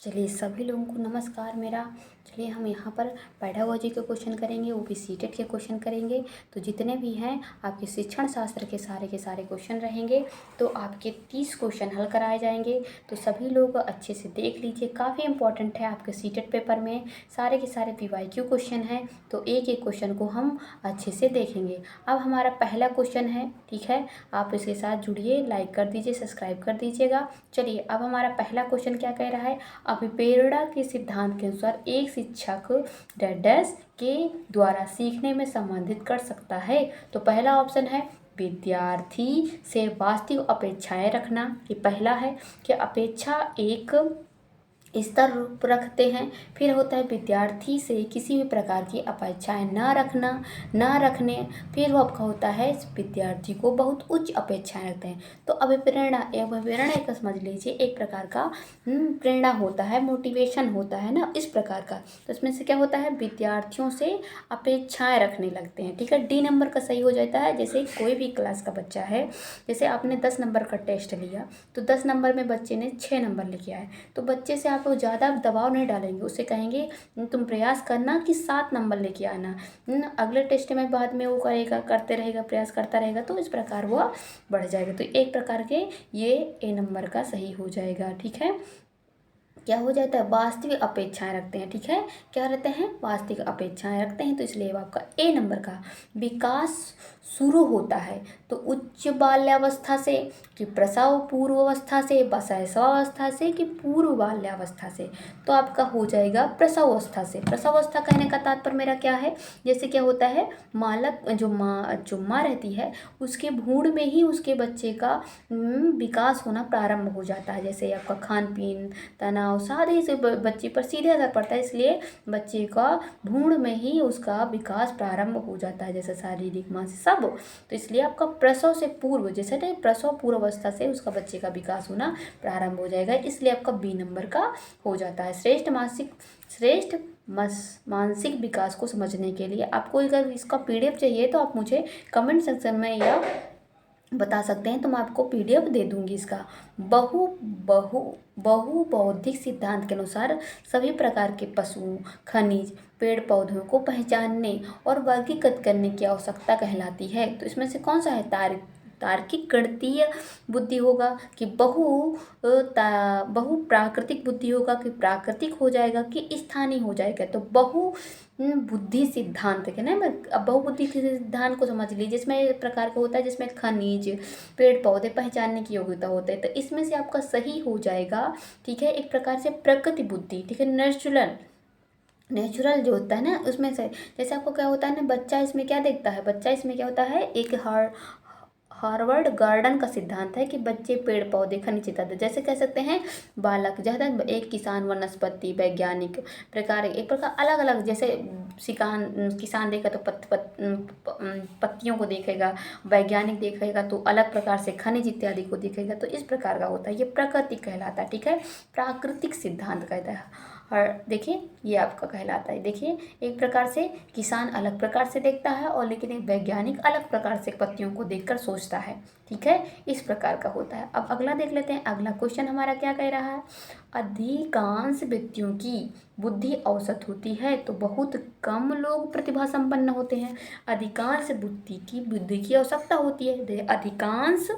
चलिए सभी लोगों को नमस्कार मेरा। चलिए हम यहाँ पर पेडागोजी के क्वेश्चन करेंगे, वो भी सीटेट के क्वेश्चन करेंगे। तो जितने भी हैं आपके शिक्षण शास्त्र के सारे क्वेश्चन रहेंगे। तो आपके 30 क्वेश्चन हल कराए जाएंगे। तो सभी लोग अच्छे से देख लीजिए, काफ़ी इंपॉर्टेंट है आपके सीटेट पेपर में। सारे के सारे पीवाईक्यू क्वेश्चन हैं, तो एक एक क्वेश्चन को हम अच्छे से देखेंगे। अब हमारा पहला क्वेश्चन है, ठीक है, आप इसके साथ जुड़िए, लाइक कर दीजिए, सब्सक्राइब कर दीजिएगा। चलिए अब हमारा पहला क्वेश्चन क्या कह रहा है। अभिप्रेरणा के सिद्धांत के अनुसार एक शिक्षक डैश के द्वारा सीखने में संबंधित कर सकता है। तो पहला ऑप्शन है विद्यार्थी से वास्तविक अपेक्षाएं रखना, ये पहला है कि अपेक्षा एक स्तर रखते हैं। फिर होता है विद्यार्थी से किसी भी प्रकार की अपेक्षाएं ना रखने। फिर वो आपका होता है विद्यार्थी को बहुत उच्च अपेक्षाएं रखते हैं। तो अभिप्रेरणा एक समझ लीजिए एक प्रकार का प्रेरणा होता है, मोटिवेशन होता है ना, इस प्रकार का। तो इसमें से क्या होता है, विद्यार्थियों से अपेक्षाएं रखने लगते हैं, ठीक है। डी नंबर का सही हो जाता है। जैसे कोई भी क्लास का बच्चा है, जैसे आपने 10 नंबर का टेस्ट लिया, तो 10 नंबर में बच्चे ने 6 नंबर लेके आए, तो बच्चे से आप ज़्यादा दबाव नहीं डालेंगे, उससे कहेंगे तुम प्रयास करना कि 7 नंबर लेके आना। अगले टेस्ट में बाद में वो करते रहेगा, प्रयास करता रहेगा, तो इस प्रकार वो बढ़ जाएगा। तो एक प्रकार के ये ए नंबर का सही हो जाएगा, ठीक है। क्या हो जाता है, वास्तविक अपेक्षाएं रखते हैं, ठीक है। क्या रहते हैं, वास्तविक अपेक्षाएं रखते हैं। तो इसलिए आपका ए नंबर का विकास शुरू होता है तो उच्च बाल्यावस्था से, कि प्रसव पूर्व अवस्था से, शैशवावस्था से, कि पूर्व बाल्यावस्था से। तो आपका हो जाएगा प्रसव अवस्था से। प्रसव अवस्था कहने का तात्पर्य मेरा क्या है, जैसे क्या होता है, मालक जो माँ रहती है, उसके भ्रूण में ही उसके बच्चे का विकास होना प्रारंभ हो जाता है। जैसे आपका खान पीन, तनाव, सारे से बच्चे पर सीधे असर पड़ता है। इसलिए बच्चे का भ्रूण में ही उसका विकास प्रारंभ हो जाता है, जैसे शारीरिक, मानसिक सब। तो इसलिए आपका प्रसव से पूर्व, जैसे ना प्रसव पूर्व अवस्था से उसका बच्चे का विकास होना प्रारंभ हो जाएगा। इसलिए आपका बी नंबर का हो जाता है। श्रेष्ठ मानसिक विकास को समझने के लिए आपको अगर इसका पीडीएफ चाहिए तो आप मुझे कमेंट सेक्शन में या बता सकते हैं, तो मैं आपको पीडीएफ दे दूंगी इसका। बहु बहु बहु बौद्धिक सिद्धांत के अनुसार सभी प्रकार के पशुओं, खनिज, पेड़ पौधों को पहचानने और वर्गीकृत करने की आवश्यकता कहलाती है। तो इसमें से कौन सा है, तार्किक गणितीय बुद्धि होगा कि बहु प्राकृतिक बुद्धि होगा, कि प्राकृतिक हो जाएगा, कि स्थानीय हो जाएगा। तो बहु बुद्धि सिद्धांत है ना। अब बहुबुद्धि सिद्धांत को समझ लीजिए, जिसमें एक प्रकार का होता है जिसमें खनिज, पेड़ पौधे पहचानने की योग्यता होता है। तो इसमें से आपका सही हो जाएगा, ठीक है, एक प्रकार से प्रकृति बुद्धि, ठीक है, नेचुरल जो होता है ना, उसमें से जैसे आपको क्या होता है ना, बच्चा इसमें क्या देखता है, बच्चा इसमें क्या होता है, एक हार्वर्ड गार्डन का सिद्धांत है कि बच्चे पेड़ पौधे खनिज इत्यादि, जैसे कह सकते हैं बालक जैसे एक किसान वनस्पति वैज्ञानिक प्रकार, एक प्रकार अलग अलग, जैसे किसान देखेगा तो पत्तियों को देखेगा, वैज्ञानिक देखेगा तो अलग प्रकार से खनिज इत्यादि को देखेगा। तो इस प्रकार का होता है, ये प्रकृति कहलाता है, ठीक है, प्राकृतिक सिद्धांत कहता है। और देखिए ये आपका कहलाता है। देखिए एक प्रकार से किसान अलग प्रकार से देखता है, और लेकिन एक वैज्ञानिक अलग प्रकार से पत्तियों को देखकर सोचता है, ठीक है, इस प्रकार का होता है। अब अगला देख लेते हैं। अगला क्वेश्चन हमारा क्या कह रहा है, अधिकांश व्यक्तियों की बुद्धि औसत होती है तो बहुत कम लोग प्रतिभा संपन्न होते हैं। अधिकांश बुद्धि की आवश्यकता होती है। अधिकांश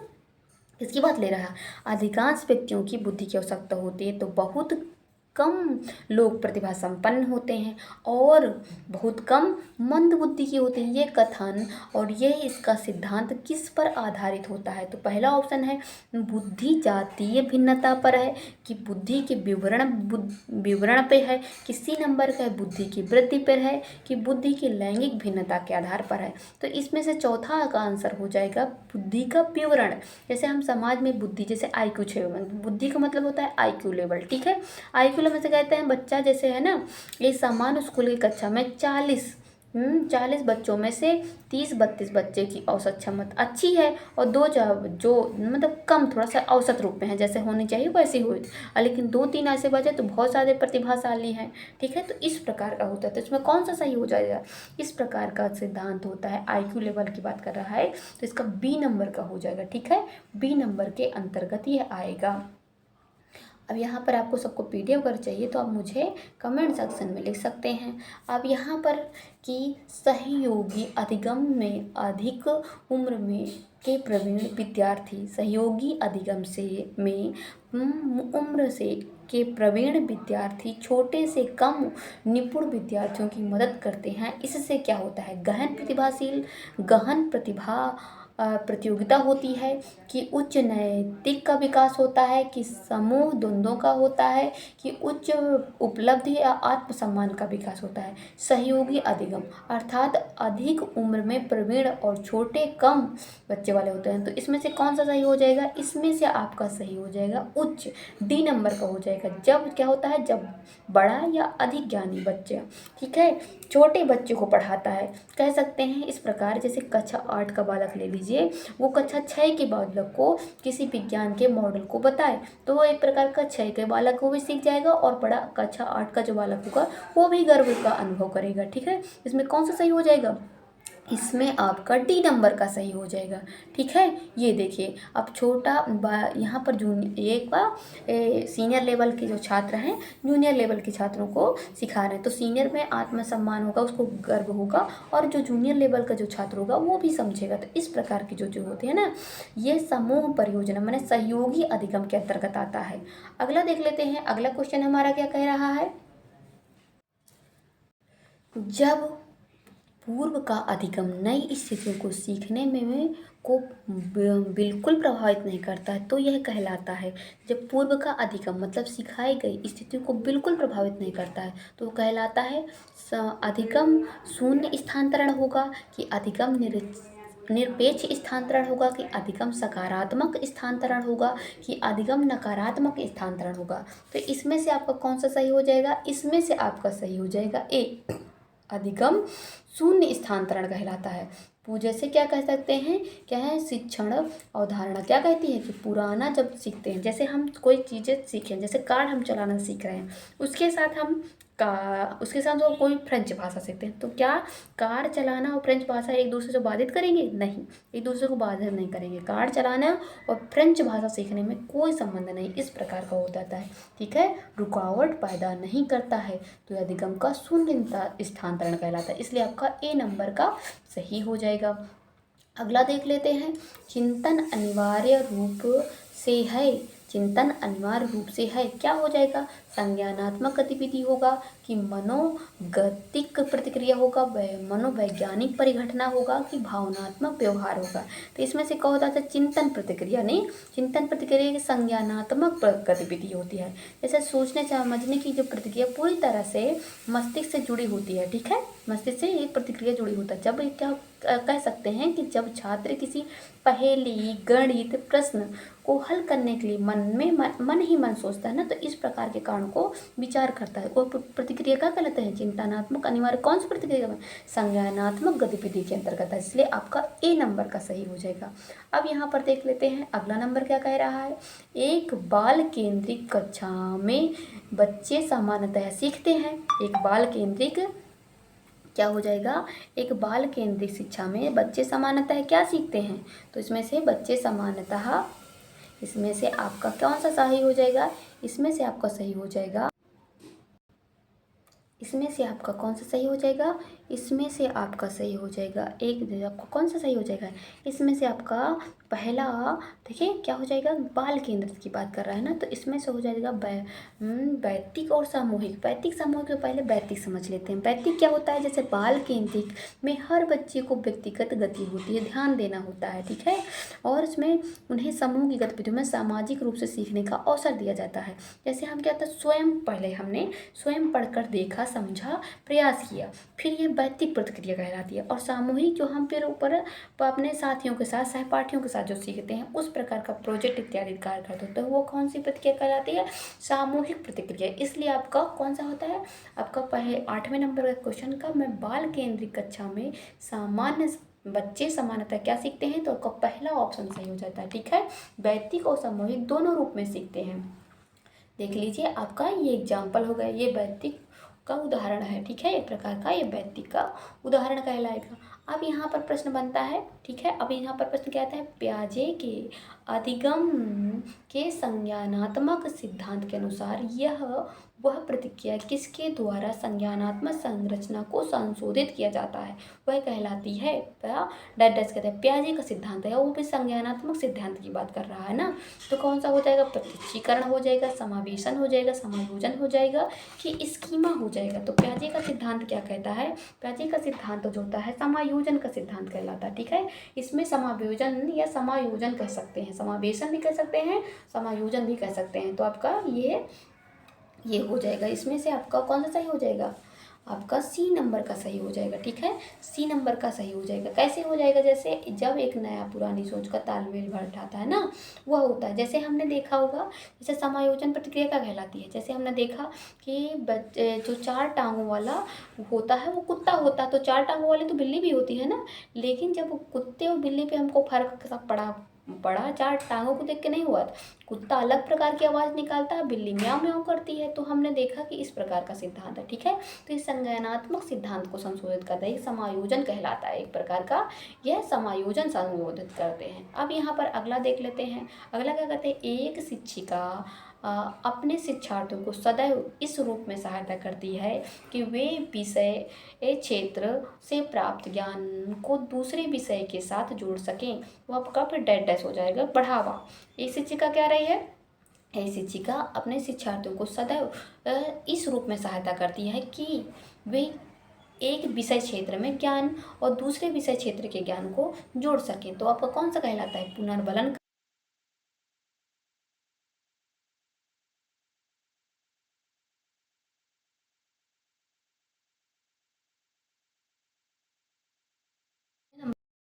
किसकी बात ले रहा है, अधिकांश व्यक्तियों की बुद्धि की आवश्यकता होती है तो बहुत कम लोग प्रतिभा संपन्न होते हैं, और बहुत कम मंद बुद्धि की होती है। ये कथन और यह इसका सिद्धांत किस पर आधारित होता है। तो पहला ऑप्शन है बुद्धि जातीय भिन्नता पर है, कि बुद्धि के विवरण पे है, कि सी नंबर का है बुद्धि की वृद्धि पर है, कि बुद्धि की लैंगिक भिन्नता के आधार पर है। तो इसमें से चौथा का आंसर हो जाएगा बुद्धि का विवरण। जैसे हम समाज में बुद्धि, जैसे IQ 6, बुद्धि का मतलब होता है IQ लेवल, ठीक है। IQ लेवल से कहते हैं बच्चा जैसे है ना, ये सामान्य स्कूल की कक्षा में 40 बच्चों में से 30-32 बच्चे की औसत क्षमता अच्छी है, और दो जो मतलब कम थोड़ा सा औसत रूप में है, जैसे होनी चाहिए वैसी हुई, लेकिन 2-3 ऐसे बचे तो बहुत सारे प्रतिभाशाली हैं, ठीक है। तो इस प्रकार का होता है। तो इसमें कौन सा सही हो जाएगा, इस प्रकार का सिद्धांत होता है, IQ लेवल की बात कर रहा है, तो इसका बी नंबर का हो जाएगा, ठीक है, बी नंबर के अंतर्गत ये आएगा। अब यहाँ पर आपको सबको पीडीएफ अगर चाहिए तो आप मुझे कमेंट सेक्शन में लिख सकते हैं। अब यहाँ पर कि सहयोगी अधिगम में अधिक उम्र में के प्रवीण विद्यार्थी सहयोगी अधिगम से में उम्र से के प्रवीण विद्यार्थी छोटे से कम निपुण विद्यार्थियों की मदद करते हैं। इससे क्या होता है, गहन प्रतिभा प्रतियोगिता होती है, कि उच्च नैतिक का विकास होता है, कि समूह द्वंद्वों का होता है, कि उच्च उपलब्धि या आत्मसम्मान का विकास होता है। सहयोगी अधिगम अर्थात अधिक उम्र में प्रवीण और छोटे कम बच्चे वाले होते हैं। तो इसमें से कौन सा सही हो जाएगा, इसमें से आपका सही हो जाएगा उच्च, डी नंबर का हो जाएगा। जब क्या होता है, जब बड़ा या अधिक ज्ञानी बच्चा, ठीक है, छोटे बच्चे को पढ़ाता है। कह सकते हैं इस प्रकार, जैसे कक्षा 8 का बालक ले लीजिए, वो कक्षा 6 के बालक को किसी विज्ञान के मॉडल को बताए तो वो एक प्रकार का 6 के बालक को भी सीख जाएगा, और बड़ा कक्षा 8 का जो बालक होगा वो भी गर्व का अनुभव करेगा। ठीक है, इसमें कौन सा सही हो जाएगा, इसमें आपका डी नंबर का सही हो जाएगा। ठीक है, ये देखिए अब यहाँ पर एक सीनियर लेवल के जो छात्र हैं जूनियर लेवल के छात्रों को सिखा रहे हैं। तो सीनियर में आत्मसम्मान होगा, उसको गर्व होगा, और जो जूनियर लेवल का जो छात्र होगा वो भी समझेगा। तो इस प्रकार की जो होते हैं ना, ये समूह परियोजना माने सहयोगी अधिगम के अंतर्गत आता है। अगला देख लेते हैं, अगला क्वेश्चन हमारा क्या कह रहा है, जब पूर्व का अधिगम नई स्थितियों को सीखने में को बिल्कुल प्रभावित नहीं करता है तो यह कहलाता है। जब पूर्व का अधिगम मतलब सिखाई गई स्थितियों को बिल्कुल प्रभावित नहीं करता है तो कहलाता है अधिगम शून्य स्थानांतरण होगा, कि अधिगम निरपेक्ष स्थानांतरण होगा, कि अधिगम सकारात्मक स्थानांतरण होगा, कि अधिगम नकारात्मक स्थानांतरण होगा। तो इसमें से आपका कौन सा सही हो जाएगा, इसमें से आपका सही हो जाएगा ए, अधिगम शून्य स्थानांतरण कहलाता है। जैसे क्या कह सकते हैं, क्या है, शिक्षण अवधारणा क्या कहती है कि पुराना जब सीखते हैं, जैसे हम कोई चीज़ें सीखें, जैसे कार हम चलाना सीख रहे हैं, उसके साथ वो कोई फ्रेंच भाषा सीखते हैं, तो क्या कार चलाना और फ्रेंच भाषा एक दूसरे से बाधित करेंगे, नहीं, एक दूसरे को बाधित नहीं करेंगे। कार चलाना और फ्रेंच भाषा सीखने में कोई संबंध नहीं, इस प्रकार का हो जाता है। ठीक है, रुकावट पैदा नहीं करता है, तो अधिगम का शून्य स्थानांतरण कहलाता है, इसलिए आपका ए नंबर का सही हो जाएगा। अगला देख लेते हैं, चिंतन अनिवार्य रूप से है, चिंतन अनिवार्य रूप से है क्या हो जाएगा, संज्ञानात्मक गतिविधि होगा, कि मनोगतिक प्रतिक्रिया होगा, मनोवैज्ञानिक परिघटना होगा, कि भावनात्मक व्यवहार होगा। तो इसमें से क्या होता है, चिंतन प्रतिक्रिया नहीं, चिंतन प्रतिक्रिया की संज्ञानात्मक गतिविधि होती है। जैसे सोचने समझने की जो प्रतिक्रिया पूरी तरह से मस्तिष्क से जुड़ी होती है। ठीक है, मस्तिष्क से ये प्रतिक्रिया जुड़ी होता है। जब क्या कह सकते हैं कि जब छात्र किसी पहेली गणित प्रश्न को हल करने के लिए मन ही मन सोचता है ना, तो इस प्रकार के कारण को विचार करता है, वो प्रतिक्रिया क्या कहलाते हैं, चिंतनात्मक अनिवार्य कौन सी प्रतिक्रिया, संज्ञानात्मक गतिविधि के अंतर्गत है, इसलिए आपका ए नंबर का सही हो जाएगा। अब यहाँ पर देख लेते हैं अगला नंबर क्या कह रहा है, एक बाल केंद्रित कक्षा में बच्चे सामान्यतः सीखते हैं, एक बाल केंद्रित क्या हो जाएगा, एक बाल केंद्रित शिक्षा में बच्चे सामान्यतः क्या सीखते हैं, तो इसमें से बच्चे सामान्यतः, इसमें से आपका कौन सा सही हो जाएगा, इसमें से आपका सही हो जाएगा, इसमें से आपका कौन सा सही हो जाएगा, इसमें से आपका सही हो जाएगा आपको कौन सा सही हो जाएगा, इसमें से आपका पहला, देखिए क्या हो जाएगा, बाल केंद्रित की बात कर रहा है ना, तो इसमें से हो जाएगा वैयक्तिक और सामूहिक। वैयक्तिक सामूहिक से पहले वैयक्तिक समझ लेते हैं। वैयक्तिक क्या होता है, जैसे बाल केंद्रित में हर बच्चे को व्यक्तिगत गति होती है, ध्यान देना होता है। ठीक है, और इसमें उन्हें समूह की गतिविधियों में सामाजिक रूप से सीखने का अवसर दिया जाता है। जैसे हम क्या था, पहले हमने स्वयं पढ़कर देखा, समझा, प्रयास किया, फिर ये वैयक्तिक प्रतिक्रिया कहलाती है। और सामूहिक जो हम फिर ऊपर अपने साथियों के साथ, सहपाठियों के साथ जो सीखते हैं, उस प्रकार का प्रोजेक्ट इत्यादि कार्य करते हैं, तो वो कौन सी प्रतिक्रिया कहलाती है, सामूहिक प्रतिक्रिया। इसलिए आपका कौन सा होता है, आपका पहले 8वें नंबर का क्वेश्चन का, मैं बाल केंद्रित कक्षा में बच्चे सामान्यतः क्या सीखते हैं, तो आपका पहला ऑप्शन सही हो जाता है। ठीक है, वैयक्तिक और सामूहिक दोनों रूप में सीखते हैं। देख लीजिए आपका ये एग्जाम्पल हो गया, ये वैयक्तिक का उदाहरण है। ठीक है, एक प्रकार का ये वैयक्तिक का उदाहरण कहलाएगा। अब यहाँ पर प्रश्न बनता है ठीक है। अब यहाँ पर प्रश्न क्या आता है, प्याजे के अधिगम के संज्ञानात्मक सिद्धांत के अनुसार यह वह प्रतिक्रिया किसके द्वारा संज्ञानात्मक संरचना को संशोधित किया जाता है, वह कहलाती है। डैश कहते हैं प्याजे का सिद्धांत है, वो भी संज्ञानात्मक सिद्धांत की बात कर रहा है ना, तो कौन सा हो जाएगा, प्रत्यक्षीकरण हो जाएगा, समावेशन हो जाएगा, समायोजन हो जाएगा कि स्कीमा हो जाएगा। तो प्याजे का सिद्धांत क्या कहता है, प्याजे का सिद्धांत जो होता है समायोजन का सिद्धांत कहलाता है। ठीक है, इसमें समायोजन या समायोजन कह सकते हैं, समावेशन भी कह सकते हैं, समायोजन भी कह सकते हैं। तो आपका ये हो जाएगा, इसमें से आपका कौन सा सही हो जाएगा, आपका सी नंबर का सही हो जाएगा। ठीक है, सी नंबर का सही हो जाएगा। कैसे हो जाएगा, जैसे जब एक नया पुरानी सोच का तालमेल बैठाता है ना, वह होता है। जैसे हमने देखा होगा, जैसे समायोजन प्रतिक्रिया क्या कहलाती है, जैसे हमने देखा कि जो चार टांगों वाला होता है वो कुत्ता होता है, तो चार टांगों वाली तो बिल्ली भी होती है ना, लेकिन जब कुत्ते और बिल्ली पे हमको फर्क पड़ा चार टांगों को देख के नहीं हुआ। कुत्ता अलग प्रकार की आवाज़ निकालता है, बिल्ली म्याऊं म्याऊं करती है, तो हमने देखा कि इस प्रकार का सिद्धांत है। ठीक है, तो इस संज्ञानात्मक सिद्धांत को संशोधित करता है, समायोजन कहलाता है एक प्रकार का, यह समायोजन संशोधित करते हैं। अब यहाँ पर अगला देख लेते हैं। अगला क्या कहते हैं, एक शिक्षिका अपने शिक्षार्थियों को सदैव इस रूप में सहायता करती है कि वे विषय क्षेत्र से प्राप्त ज्ञान को दूसरे विषय के साथ जोड़ सकें। वो आपका फिर डैश हो जाएगा, बढ़ावा। ये शिक्षिका क्या रही है, ये शिक्षिका अपने शिक्षार्थियों को सदैव इस रूप में सहायता करती है कि वे एक विषय क्षेत्र में ज्ञान और दूसरे विषय क्षेत्र के ज्ञान को जोड़ सकें। तो आपका कौन सा कहलाता है, पुनर्बलन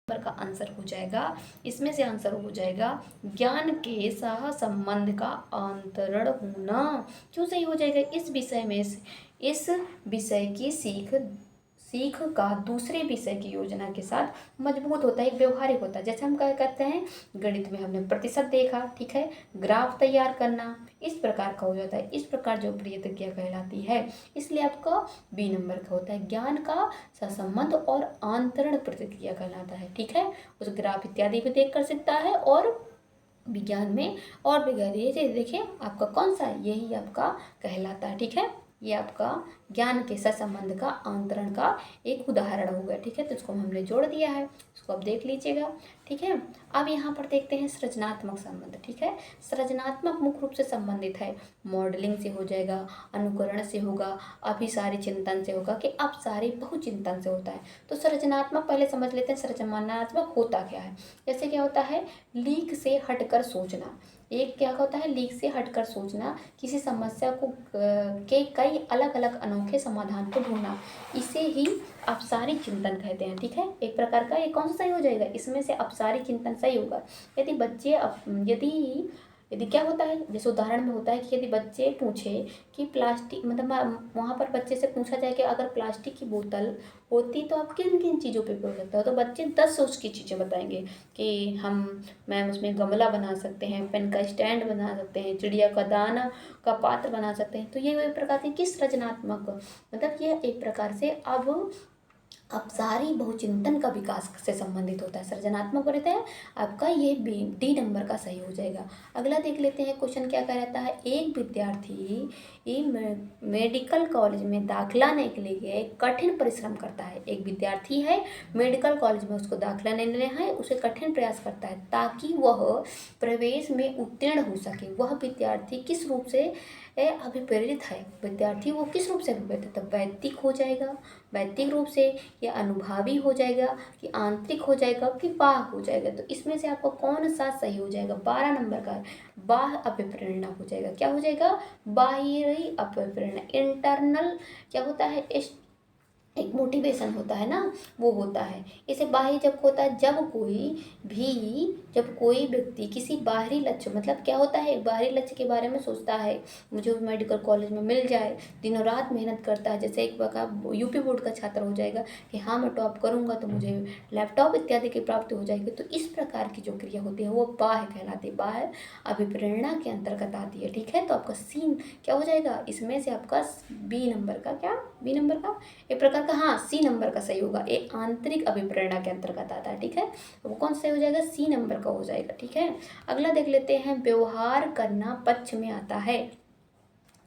नंबर का आंसर हो जाएगा। इसमें से आंसर हो जाएगा ज्ञान के सह संबंध का अंतरण होना। क्यों सही हो जाएगा, इस विषय में इस विषय की सीख का दूसरे विषय की योजना के साथ मजबूत होता है, व्यवहारिक होता है। जैसे हम क्या करते हैं, गणित में हमने प्रतिशत देखा, ठीक है, ग्राफ तैयार करना, इस प्रकार का हो जाता है। इस प्रकार जो प्रतिक्रिया कहलाती है, इसलिए आपका बी नंबर का होता है, ज्ञान का सहसंबंध और आंतरण प्रतिक्रिया कहलाता है। ठीक है, उस ग्राफ इत्यादि भी देख कर सकता है, और विज्ञान में और भी गहरी देखिए आपका कौन सा, यही आपका कहलाता है। ठीक है, ये आपका ज्ञान के सहसंबंध का आंतरण का एक उदाहरण हो गया। ठीक है, तो इसको हमने जोड़ दिया है, इसको आप देख लीजिएगा। ठीक है, अब यहाँ पर देखते हैं सृजनात्मक संबंध। ठीक है, सृजनात्मक मुख्य रूप से संबंधित है मॉडलिंग से हो जाएगा, अनुकरण से होगा, अभिसारी चिंतन से होगा, कि अपसारी बहुचिंतन से होता है। तो सृजनात्मक पहले समझ लेते हैं, सृजनात्मक होता क्या है। जैसे क्या होता है, लीक से हटकर सोचना। एक क्या होता है, लीक से हटकर सोचना, किसी समस्या को के कई अलग अलग अनोखे समाधान को ढूंढना, इसे ही अपसारी चिंतन कहते हैं। ठीक है, एक प्रकार का ये कौन सा सही हो जाएगा, इसमें से अपसारी चिंतन सही होगा। यदि बच्चे यदि क्या होता है, जैसे उदाहरण में होता है कि यदि बच्चे पूछे कि प्लास्टिक, मतलब वहाँ पर बच्चे से पूछा जाए कि अगर प्लास्टिक की बोतल होती तो आप किन किन चीज़ों पे उपयोग करते हो, तो बच्चे 10 उसकी चीज़ें बताएंगे कि मैम उसमें गमला बना सकते हैं, पेन का स्टैंड बना सकते हैं, चिड़िया का दाना का पात्र बना सकते हैं। तो ये एक प्रकार से किस रचनात्मक, मतलब ये एक प्रकार से अब अपसारी बहुचिंतन का विकास से संबंधित होता है, सृजनात्मक रहता है आपका, ये डी नंबर का सही हो जाएगा। अगला देख लेते हैं, क्वेश्चन क्या कह रहता है, एक विद्यार्थी मेडिकल कॉलेज में दाखिला लेने के लिए कठिन परिश्रम करता है। एक विद्यार्थी है, मेडिकल कॉलेज में उसको दाखिला लेना है, उसे कठिन प्रयास करता है ताकि वह प्रवेश में उत्तीर्ण हो सके। वह विद्यार्थी किस रूप से अभिप्रेरित है, विद्यार्थी वो किस रूप से अभिप्रेरित है, वैयक्तिक हो जाएगा, वैयक्तिक रूप से, या अनुभावी हो जाएगा, कि आंतरिक हो जाएगा, कि बाह्य हो जाएगा। तो इसमें से आपको कौन सा सही हो जाएगा, 12 नंबर का बाह्य अभिप्रेरणा हो जाएगा। क्या हो जाएगा, बाह्य अभिप्रेरणा, इंटरनल क्या होता है, एक मोटिवेशन होता है ना, वो होता है। इसे बाह्य जब होता है, जब कोई व्यक्ति किसी बाहरी लक्ष्य, मतलब क्या होता है, बाहरी लक्ष्य के बारे में सोचता है, मुझे मेडिकल कॉलेज में मिल जाए, दिनों रात मेहनत करता है। जैसे एक बार यूपी बोर्ड का छात्र हो जाएगा कि हाँ मैं टॉप करूँगा तो मुझे लैपटॉप इत्यादि की प्राप्ति हो जाएगी। तो इस प्रकार की जो क्रिया होती है वो बाह्य कहलाती है, बाह्य अभिप्रेरणा के अंतर्गत आती है। ठीक है, तो आपका सीन क्या हो जाएगा, इसमें से आपका बी नंबर का, क्या बी नंबर का एक प्रकार कहाँ, सी नंबर का सही होगा। ये आंतरिक अभिप्रेरणा के अंतर्गत आता है, ठीक है। वो कौन सा सही हो जाएगा, सी नंबर का हो जाएगा, ठीक है। अगला देख लेते हैं, व्यवहार करना पक्ष में आता है।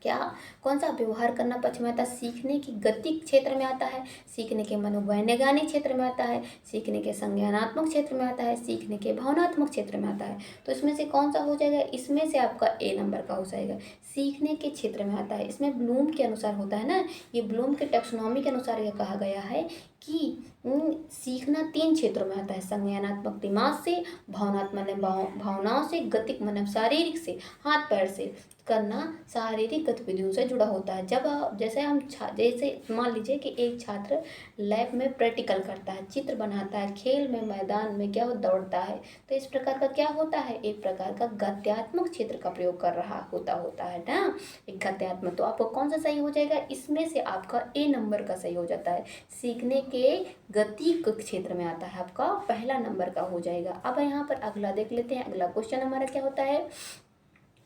क्या, कौन सा व्यवहार करना पक्ष में आता है, सीखने की गति क्षेत्र में आता है, सीखने के मनोवैज्ञानिक क्षेत्र में आता है, सीखने के संज्ञानात्मक क्षेत्र में आता है, सीखने के भावनात्मक क्षेत्र में आता है। तो इसमें से कौन सा हो जाएगा, इसमें से आपका ए नंबर का हो जाएगा, सीखने के क्षेत्र में आता है। इसमें ब्लूम के अनुसार होता है ना, ये ब्लूम के टैक्सोनॉमी के अनुसार यह कहा गया है कि सीखना 3 क्षेत्रों में आता है, संज्ञानात्मक दिमाग से, भावनात्मक भावनाओं से, गतिक मतलब शारीरिक से, हाथ पैर से करना शारीरिक गतिविधियों से जुड़ा होता है। जब जैसे हम जैसे मान लीजिए कि एक छात्र लैब में प्रैक्टिकल करता है, चित्र बनाता है, खेल में मैदान में क्या दौड़ता है, तो इस प्रकार का क्या होता है, एक प्रकार का गत्यात्मक क्षेत्र का प्रयोग कर रहा होता है ना, एक गत्यात्मक। तो आपको कौन सा सही हो जाएगा, इसमें से आपका ए नंबर का सही हो जाता है, सीखने के गति क्षेत्र में आता है, आपका पहला नंबर का हो जाएगा। अब यहाँ पर अगला देख लेते हैं, अगला क्वेश्चन हमारा क्या होता है,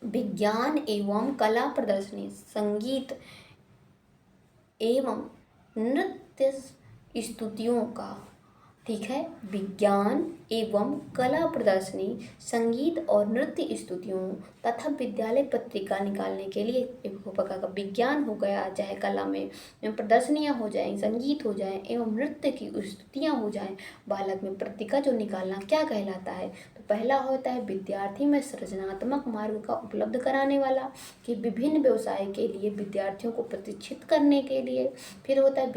विज्ञान एवं कला प्रदर्शनी, संगीत एवं नृत्य स्तुतियों का, ठीक है, विज्ञान एवं कला प्रदर्शनी, संगीत और नृत्य स्तुतियों तथा विद्यालय पत्रिका निकालने के लिए एक प्रकार का विज्ञान हो गया, चाहे कला में प्रदर्शनियाँ हो जाएं, संगीत हो जाए एवं नृत्य की स्तुतियाँ हो जाएं, बालक में पत्रिका जो निकालना क्या कहलाता है। तो पहला होता है विद्यार्थी में सृजनात्मक मार्ग का उपलब्ध कराने वाला, कि विभिन्न व्यवसाय के लिए विद्यार्थियों को प्रशिक्षित करने के लिए। फिर होता है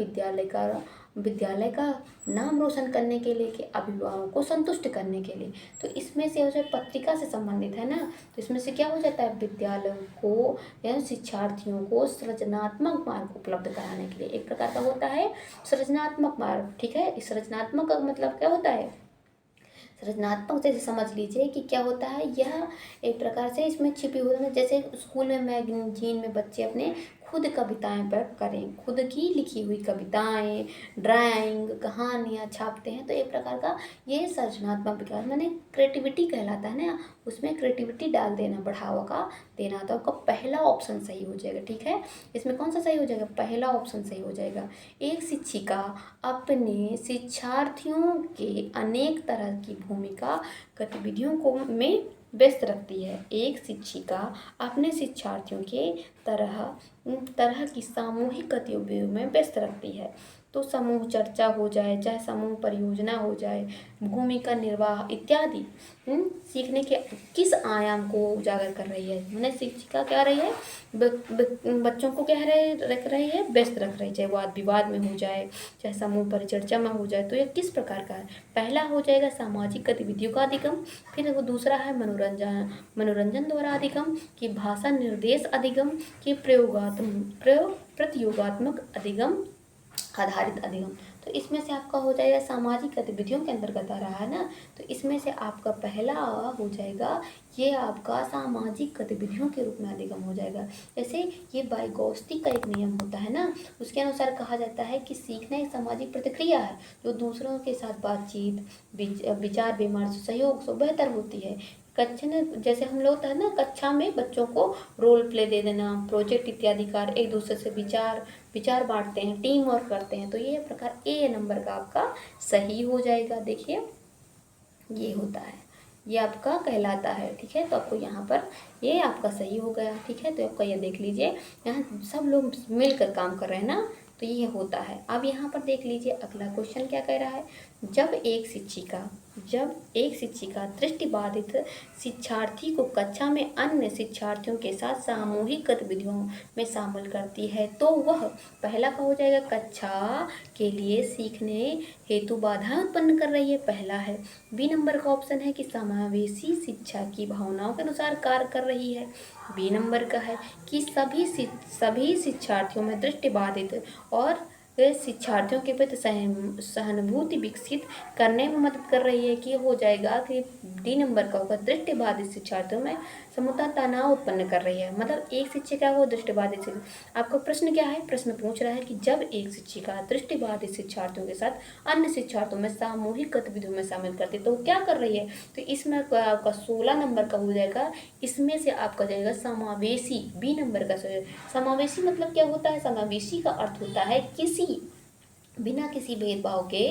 विद्यालय का नाम रोशन करने के लिए, कि अभिभावकों को संतुष्ट करने के लिए। तो इसमें से हो जाए पत्रिका से संबंधित है ना, तो इसमें से क्या हो जाता है, विद्यालयों को या शिक्षार्थियों को सृजनात्मक मार्ग उपलब्ध कराने के लिए, एक प्रकार का होता है सृजनात्मक मार्ग, ठीक है। इस सृजनात्मक का मतलब क्या होता है, सृजनात्मक जैसे समझ लीजिए कि क्या होता है, यह एक प्रकार से इसमें छिपी हुई है। जैसे स्कूल में मैगजीन में बच्चे अपने खुद कविताएं पर करें, खुद की लिखी हुई कविताएं, ड्राइंग, कहानियाँ छापते हैं, तो एक प्रकार का ये सृजनात्मक विकास माने क्रिएटिविटी कहलाता है ना, उसमें क्रिएटिविटी डाल देना, बढ़ावा का देना। तो आपका पहला ऑप्शन सही हो जाएगा, ठीक है। इसमें कौन सा सही हो जाएगा, पहला ऑप्शन सही हो जाएगा। एक शिक्षिका अपने शिक्षार्थियों के अनेक तरह की भूमिका गतिविधियों को में व्यस्त रखती है। एक शिक्षिका अपने शिक्षार्थियों के तरह की सामूहिक गतिविधियों में व्यस्त रखती है। तो समूह चर्चा हो जाए, चाहे समूह परियोजना हो जाए, भूमिका निर्वाह इत्यादि सीखने के किस आयाम को उजागर कर रही है, मैंने शिक्षिका क्या रही है, बच्चों को क्या रख रही है, व्यस्त रख रही है, चाहे वाद विवाद में हो जाए, चाहे समूह परिचर्चा में हो जाए। तो ये किस प्रकार का है, पहला हो जाएगा सामाजिक गतिविधियों का अधिगम, फिर वो दूसरा है मनोरंजन द्वारा अधिगम, कि भाषा निर्देश अधिगम, कि प्रतियोगात्मक अधिगम आधारित अधिगम। तो इसमें से आपका हो जाएगा सामाजिक गतिविधियों के अंतर्गत आ रहा है ना, तो इसमें से आपका पहला हो जाएगा, ये आपका सामाजिक गतिविधियों के रूप में अधिगम हो जाएगा। जैसे ये वाइगोत्स्की का एक नियम होता है ना, उसके अनुसार कहा जाता है कि सीखना एक सामाजिक प्रतिक्रिया है जो दूसरों के साथ बातचीत, विचार विमर्श, सहयोग से बेहतर होती है। कक्षा में जैसे हम लोग है ना, कक्षा में बच्चों को रोल प्ले दे देना, प्रोजेक्ट इत्यादि कार्य, एक दूसरे से विचार बांटते हैं, टीम वर्क करते हैं, तो ये प्रकार ए नंबर का आपका सही हो जाएगा। देखिए ये होता है, ये आपका कहलाता है, ठीक है। तो आपको यहाँ पर ये आपका सही हो गया, ठीक है। तो आपका ये देख लीजिए, यहाँ सब लोग मिलकर काम कर रहे हैं ना, तो ये होता है। अब यहाँ पर देख लीजिए अगला क्वेश्चन क्या कह रहा है, जब एक शिक्षिका दृष्टिबाधित शिक्षार्थी को कक्षा में अन्य शिक्षार्थियों के साथ सामूहिक गतिविधियों में शामिल करती है, तो वह पहला का हो जाएगा, कक्षा के लिए सीखने हेतु बाधा उत्पन्न कर रही है, पहला है। बी नंबर का ऑप्शन है कि समावेशी शिक्षा की भावनाओं के अनुसार कार्य कर रही है। बी नंबर का है कि सभी शिक्षार्थियों में दृष्टिबाधित और शिक्षार्थियों के प्रति सहानुभूति विकसित करने में मदद कर रही है, कि हो जाएगा कि डी नंबर का होगा, दृष्टिबाधित शिक्षार्थियों में समूहता तनाव उत्पन्न कर रही है। मतलब एक शिक्षिका वो दृष्टिबाधित आपका प्रश्न क्या है, प्रश्न पूछ रहा है कि जब एक शिक्षिका दृष्टिबाधित शिक्षार्थियों के साथ अन्य शिक्षार्थियों में सामूहिक गतिविधियों में शामिल करती है, तो क्या कर रही है, तो इसमें आपका 16 नंबर का हो जाएगा। इसमें से आपका जाएगा समावेशी, बी नंबर का। समावेशी मतलब क्या होता है, समावेशी का अर्थ होता है किसी बिना किसी भेदभाव के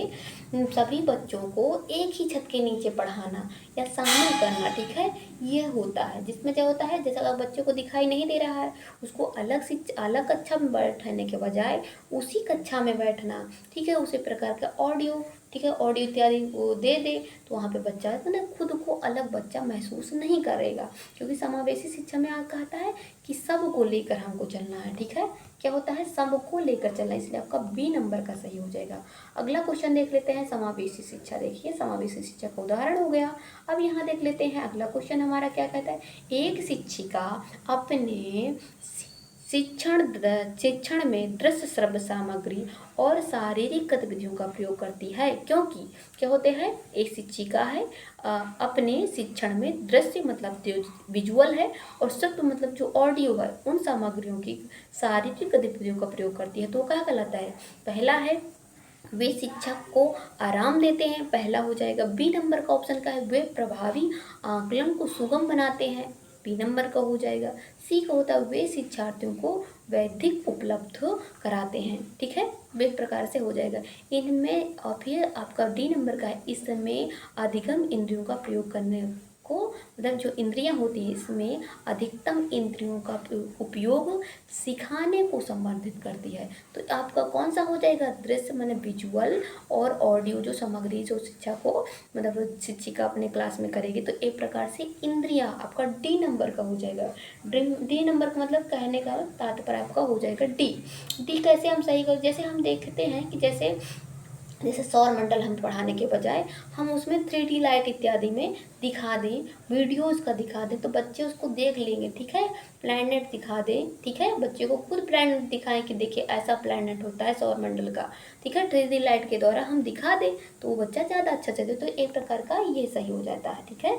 सभी बच्चों को एक ही छत के नीचे पढ़ाना या शामिल करना, ठीक है, ये होता है। जिसमें क्या होता है, जैसे अगर बच्चे को दिखाई नहीं दे रहा है, उसको अलग कक्षा में बैठने के बजाय उसी कक्षा में बैठना, ठीक है, उसी प्रकार का ऑडियो, ठीक है, ऑडियो इत्यादि वो दे दे, तो वहाँ पे बच्चा मतलब खुद को अलग बच्चा महसूस नहीं करेगा। क्योंकि समावेशी शिक्षा में आप कहता है कि सबको लेकर हमको चलना है, ठीक है, क्या होता है, सबको लेकर चलना, इसलिए आपका बी नंबर का सही हो जाएगा। अगला क्वेश्चन देख लेते हैं, समावेशी शिक्षा। देखिए समावेशी शिक्षा का उदाहरण हो गया। अब यहाँ देख लेते हैं अगला क्वेश्चन हमारा क्या कहता है, एक शिक्षिका अपने शिक्षण में दृश्य श्रव्य सामग्री और शारीरिक गतिविधियों का प्रयोग करती है, क्योंकि क्या होते हैं, एक शिक्षिका है अपने शिक्षण में दृश्य मतलब जो विजुअल है और श्रव्य मतलब जो ऑडियो है, उन सामग्रियों की शारीरिक गतिविधियों का प्रयोग करती है। तो क्या कहलाता है, पहला है वे शिक्षक को आराम देते हैं, पहला हो जाएगा। बी नंबर का ऑप्शन का है, वे प्रभावी आकलन को सुगम बनाते हैं, बी नंबर का हो जाएगा। सी का होता है, वे शिक्षार्थियों को वैधिक उपलब्ध कराते हैं, ठीक है, वे प्रकार से हो जाएगा इनमें। और फिर आपका डी नंबर का है, इसमें अधिगम इंद्रियों का प्रयोग करने को मतलब जो इंद्रियां होती हैं इसमें अधिकतम इंद्रियों का उपयोग सिखाने को संबंधित करती है। तो आपका कौन सा हो जाएगा, दृश्य माने विजुअल और ऑडियो जो सामग्री जो शिक्षा को मतलब शिक्षिका अपने क्लास में करेगी, तो एक प्रकार से इंद्रियां आपका डी नंबर का हो जाएगा। डी नंबर का मतलब कहने का तात्पर्य आपका हो जाएगा डी। डी कैसे हम सही कर, जैसे हम देखते हैं कि जैसे सौर मंडल हम पढ़ाने के बजाय हम उसमें 3D लाइट इत्यादि में दिखा दें, वीडियोस का दिखा दें, तो बच्चे उसको देख लेंगे, ठीक है, प्लैनेट दिखा दें, ठीक है, बच्चे को खुद प्लैनेट दिखाएं कि देखिए ऐसा प्लैनेट होता है सौर मंडल का, ठीक है, 3D लाइट के द्वारा हम दिखा दें तो वो बच्चा ज़्यादा अच्छा चले, तो एक प्रकार का ये सही हो जाता है, ठीक है,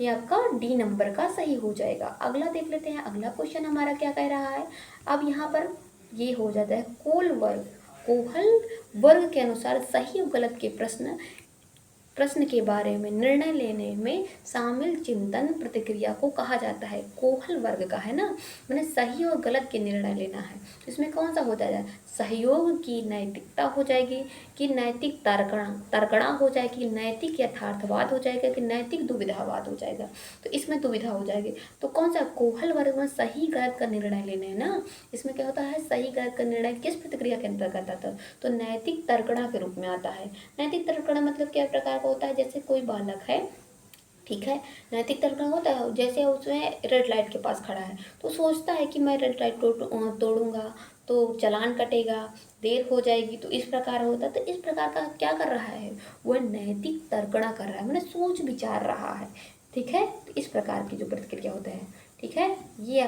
ये आपका डी नंबर का सही हो जाएगा। अगला देख लेते हैं, अगला क्वेश्चन हमारा क्या कह रहा है। अब यहाँ पर ये हो जाता है कोहल वर्ग के अनुसार सही और गलत के प्रश्न के बारे में निर्णय लेने में शामिल चिंतन प्रतिक्रिया को कहा जाता है। कोहल वर्ग का है ना, मैंने सही और गलत के निर्णय लेना है, तो इसमें कौन सा हो जाएगा, सहयोग की नैतिकता हो जाएगी कि नैतिक तर्कणा हो जाएगी, नैतिक यथार्थवाद हो जाएगा कि नैतिक दुविधावाद हो जाएगा। तो इसमें दुविधा हो जाएगी, तो कौन सा कोहल वर्ग में सही गलत का निर्णय लेने है ना, इसमें क्या होता है, सही गलत का निर्णय किस प्रतिक्रिया के अंतर्गत आता है, तो नैतिक तर्कणा के रूप में आता है। नैतिक तर्कणा मतलब क्या प्रकार का होता है, जैसे कोई बालक है, ठीक है, नैतिक तर्कणा होता है जैसे उसमें रेड लाइट के पास खड़ा है तो सोचता है कि मैं रेड लाइट तोड़ूंगा तो चालान कटेगा, देर हो जाएगी, तो इस प्रकार होता है। तो इस प्रकार का क्या कर रहा है, वह नैतिक तर्कणा कर रहा है, मैंने सोच विचार रहा है, ठीक है, तो इस प्रकार की जो प्रतिक्रिया होता है, ठीक है, ये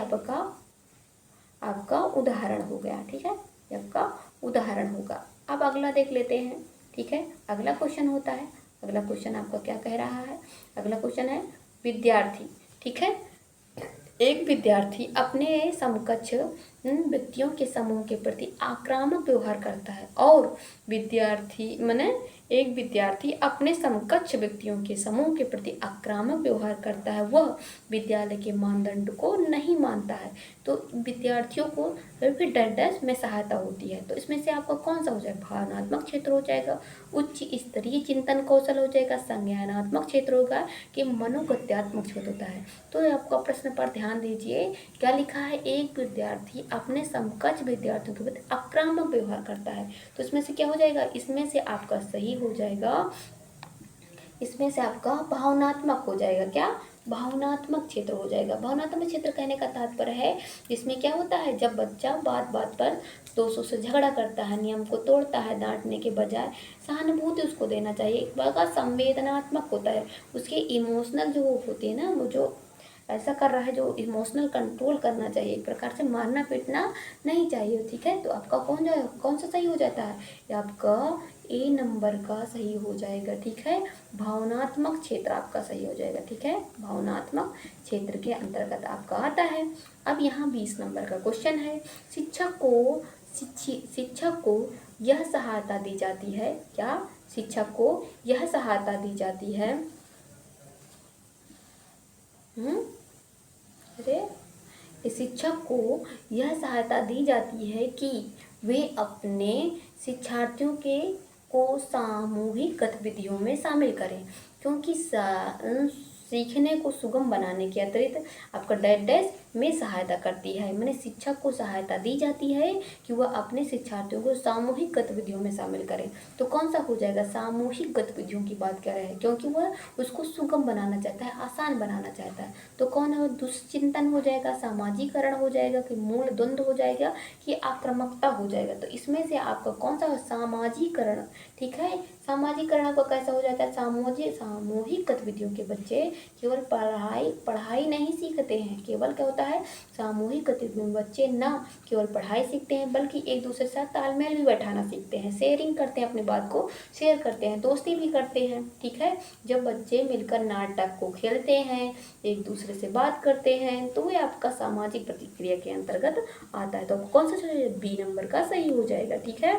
आपका उदाहरण हो गया, ठीक है, ये आपका उदाहरण होगा। अब अगला देख लेते हैं, ठीक है, अगला क्वेश्चन होता है, अगला क्वेश्चन आपका क्या कह रहा है, अगला क्वेश्चन है विद्यार्थी, ठीक है, एक विद्यार्थी अपने समकक्ष व्यक्तियों के समूह के प्रति आक्रामक व्यवहार करता है और एक विद्यार्थी अपने समकक्ष व्यक्तियों के समूह के प्रति आक्रामक व्यवहार करता है, वह विद्यालय के मानदंड को नहीं मानता है, तो विद्यार्थियों को फिर डर में सहायता होती है। तो इसमें से आपका कौन सा हो जाएगा, भावनात्मक क्षेत्र हो जाएगा, उच्च स्तरीय चिंतन कौशल हो जाएगा, संज्ञानात्मक क्षेत्र होगा कि मनोगत्यात्मक क्षेत्र होता है। तो आपका प्रश्न पर ध्यान दीजिए, क्या लिखा है, एक विद्यार्थी अपने समकक्ष विद्यार्थियों के प्रति आक्रामक व्यवहार करता है, तो इसमें से क्या हो जाएगा, इसमें से आपका सही हो जाएगा, इसमें से आपका भावनात्मक हो जाएगा, क्या, भावनात्मक क्षेत्र हो जाएगा। भावनात्मक क्षेत्र कहने का तात्पर्य है जिसमें क्या होता है, जब बच्चा बात बात पर दोस्तों से झगड़ा करता है, नियम को तोड़ता है, डांटने के बजाय सहानुभूति उसको देना चाहिए, एक बार का संवेदनात्मक होता है, उसके इमोशनल जो होते हैं ना, वो जो ऐसा कर रहा है जो इमोशनल कंट्रोल करना चाहिए, एक प्रकार से मारना पीटना नहीं चाहिए, ठीक है, तो आपका कौन सा सही हो जाता है, ये आपका ए नंबर का सही हो जाएगा, ठीक है, भावनात्मक क्षेत्र आपका सही हो जाएगा, ठीक है, भावनात्मक क्षेत्र के अंतर्गत आपका आता है। अब यहाँ 20 नंबर का क्वेश्चन है, शिक्षक को यह सहायता दी जाती है, क्या, शिक्षक को यह सहायता दी जाती है, अरे शिक्षक को यह सहायता दी जाती है कि वे अपने शिक्षार्थियों को सामूहिक गतिविधियों में शामिल करें, क्योंकि सीखने को सुगम बनाने के अतिरिक्त आपका डैश डैश में सहायता करती है। मैंने शिक्षक को सहायता दी जाती है कि वह अपने शिक्षार्थियों को सामूहिक गतिविधियों में शामिल करें। तो कौन सा हो जाएगा? सामूहिक गतिविधियों की बात कर रहे हैं, क्योंकि वह उसको सुगम बनाना चाहता है, आसान बनाना चाहता है। तो कौन है? दुष्चिंतन हो जाएगा, सामाजिकरण हो जाएगा, कि मूल द्वंद्व हो जाएगा, कि आक्रामकता हो जाएगा। तो इसमें से आपका कौन सा? सामाजिकरण। ठीक है, सामाजिकरण को कैसा हो जाता है? सामूहिक गतिविधियों के बच्चे केवल पढ़ाई नहीं सीखते हैं। केवल क्या होता है? सामूहिक गतिविधियों में बच्चे न केवल पढ़ाई सीखते हैं, बल्कि एक दूसरे के साथ तालमेल भी बैठाना सीखते हैं, शेयरिंग करते हैं, अपनी बात को शेयर करते हैं, दोस्ती भी करते हैं। ठीक है, जब बच्चे मिलकर नाटक को खेलते हैं, एक दूसरे से बात करते हैं, तो वे आपका सामाजिक प्रतिक्रिया के अंतर्गत आता है। तो कौन सा बी नंबर का सही हो जाएगा। ठीक है,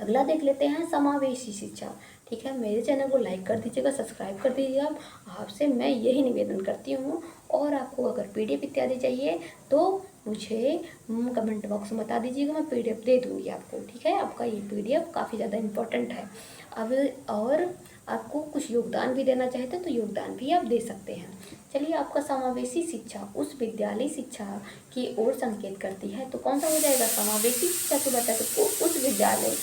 अगला देख लेते हैं समावेशी शिक्षा। ठीक है, मेरे चैनल को लाइक कर दीजिएगा, सब्सक्राइब कर दीजिएगा। आपसे मैं यही निवेदन करती हूँ। और आपको अगर पीडीएफ इत्यादि चाहिए तो मुझे कमेंट बॉक्स में बता दीजिएगा, मैं पीडीएफ दे दूँगी आपको। ठीक है, आपका ये पीडीएफ काफ़ी ज़्यादा इम्पोर्टेंट है। अब और आपको कुछ योगदान भी देना चाहते हैं तो योगदान भी आप दे सकते हैं। चलिए, आपका समावेशी शिक्षा उस विद्यालय शिक्षा की ओर संकेत करती है। तो कौन सा हो जाएगा? समावेशी शिक्षा की बात है तो उस विद्यालय,